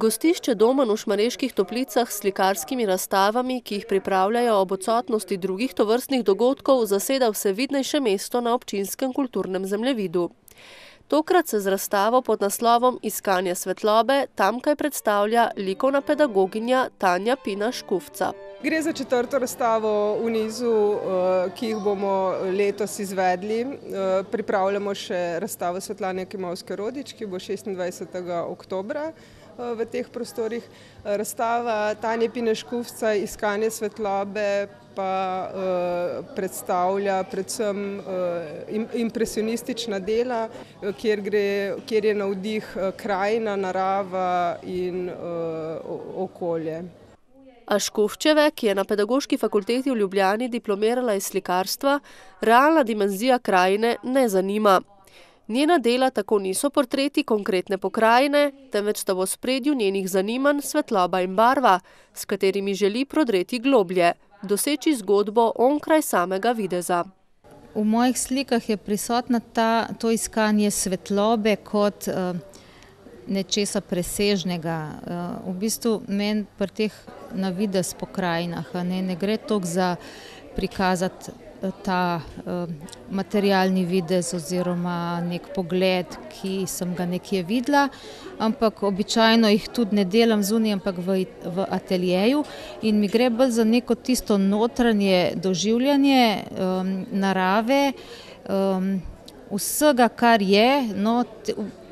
Gostišče Domen v Šmarjeških Toplicah s slikarskimi razstavami, ki jih pripravljajo ob odsotnosti drugih tovrstnih dogodkov, zaseda vse vidnejše mesto na občinskem kulturnem zemljevidu. Tokrat se z razstavo pod naslovom Iskanje svetlobe tamkaj predstavlja likovna pedagoginja Tanja Pina Škufca. Gre za četrto razstavo v nizu, ki jih bomo letos izvedli. Pripravljamo še razstavo Svetlane Kimavske-Rodič, ki bo 26. oktobra v teh prostorih. Razstava Tanje Pine Škufca Iskanje svetlobe pa predstavlja predvsem impresionistična dela, kjer je navdih krajina, narava in okolje. A Škufčeve, ki je na Pedagoški fakulteti v Ljubljani diplomirala iz slikarstva, realna dimenzija krajine ne zanima. Njena dela tako niso portreti konkretne pokrajine, temveč sta v ospredju njenih zanimanj svetloba in barva, s katerimi želi prodreti globlje, doseči zgodbo onkraj samega videza. V mojih slikah je prisotna to iskanje svetlobe kot nečesa presežnega. V bistvu meni pri teh na videz pokrajinah ne gre toliko za prikazati ta materialni videz oziroma nek pogled, ki sem ga nekje videla, ampak običajno jih tudi ne delam zunaj, ampak v ateljeju in mi gre bolj za neko tisto notranje doživljanje narave, vsega, kar je,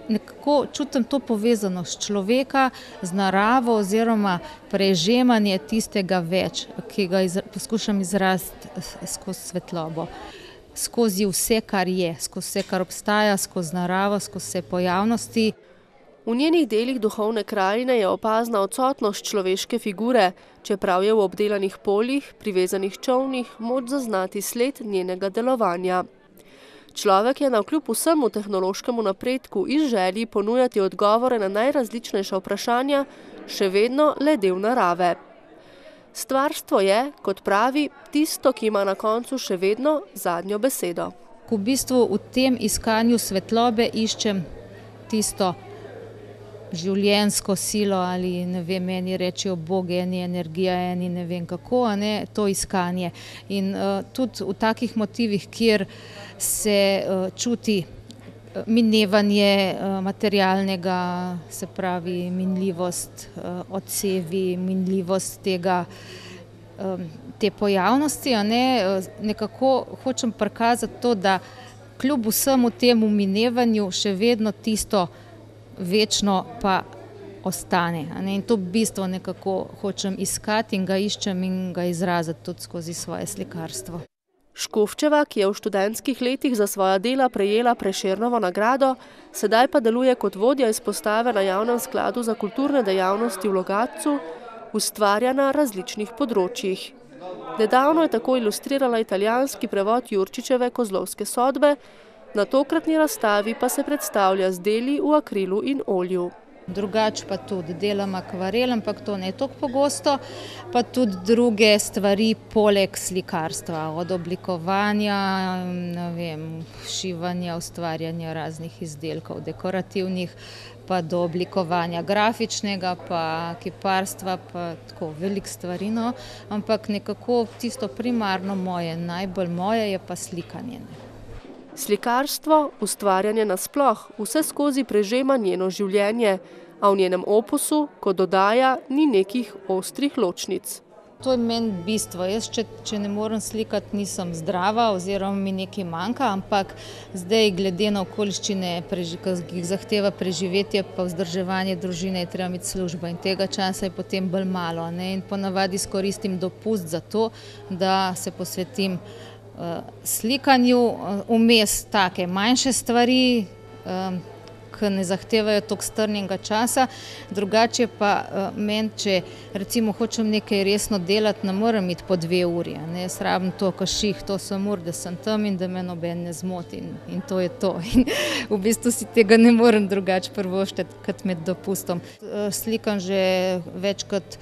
nekako čutim to povezanost človeka z naravo oziroma prežemanje tistega več, ki ga poskušam izraziti skozi svetlobo. Skozi vse, kar je, skozi vse, kar obstaja, skozi naravo, skozi vse pojavnosti. V njenih delih duhovne krajine je opazna odsotnost človeške figure, čeprav je v obdelanih poljih, privezanih čolnih, moč zaznati sled njenega delovanja. Človek je navkljub vsemu tehnološkemu napredku in želji ponujati odgovore na najrazličnejša vprašanja še vedno le del narave. Stvarstvo je, kot pravi, tisto, ki ima na koncu še vedno zadnjo besedo. V bistvu v tem iskanju svetlobe iščem tisto življenjsko silo ali ne vem, eni rečejo Bog, eni energija, eni ne vem kako, to iskanje. In tudi v takih motivih, kjer se čuti minevanje materialnega, se pravi minljivost odsevi, minljivost te pojavnosti, nekako hočem prikazati to, da kljub vsemu temu minevanju še vedno tisto večno pa ostane. In to bistvo nekako hočem iskati in ga iščem in ga izraziti tudi skozi svoje slikarstvo. Škufčeva, ki je v študentskih letih za svoja dela prejela Prešernovo nagrado, sedaj pa deluje kot vodja izpostave na Javnem skladu za kulturne dejavnosti v Logatcu, ustvarja na različnih področjih. Nedavno je tako ilustrirala italijanski prevod Jurčičeve Kozlovske sodbe, na tokratni razstavi pa se predstavlja z deli v akrilu in olju. Drugače pa tudi delam akvarel, ampak to ne toliko pogosto, pa tudi druge stvari poleg slikarstva, od oblikovanja, šivanja, ustvarjanja raznih izdelkov dekorativnih, pa do oblikovanja grafičnega, pa kiparstva, pa tako veliko stvari, ampak nekako tisto primarno moje, najbolj moje je pa slikanje. Slikarstvo, ustvarjanje nasploh, vse skozi prežema njeno življenje, a v njenem opusu, kot dodaja, ni nekih ostrih ločnic. To je meni bistvo. Jaz, če ne morem slikati, nisem zdrava oziroma mi nekaj manjka, ampak zdaj glede na okoliščine, ki jih zahteva preživetje pa vzdrževanje družine, je treba imeti službo in tega časa je potem bolj malo. In ponavadi izkoristim dopust za to, da se posvetim slikanju, vmes take manjše stvari, ki ne zahtevajo toliko strnjenega časa, drugače pa meni, če recimo hočem nekaj resno delati, ne morem iti po 2 uri. Jaz rabim to kaših, to sem ur, da sem tam in da me noben ne zmoti in to je to. In v bistvu si tega ne morem drugače privoščiti kot med dopustom. Slikam že več kot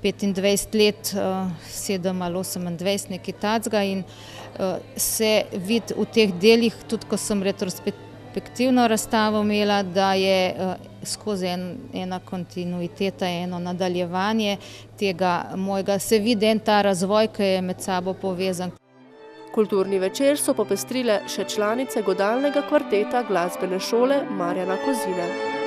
25 let, 7 ali 28, nekaj takega in se vidi v teh delih, tudi ko sem retrospektivno razstavo imela, da je skozi ena kontinuiteta, eno nadaljevanje tega mojega, se vidi ta razvoj, ki je med sabo povezan. Kulturni večer so popestrile še članice godalnega kvarteta glasbene šole Marjana Kozine.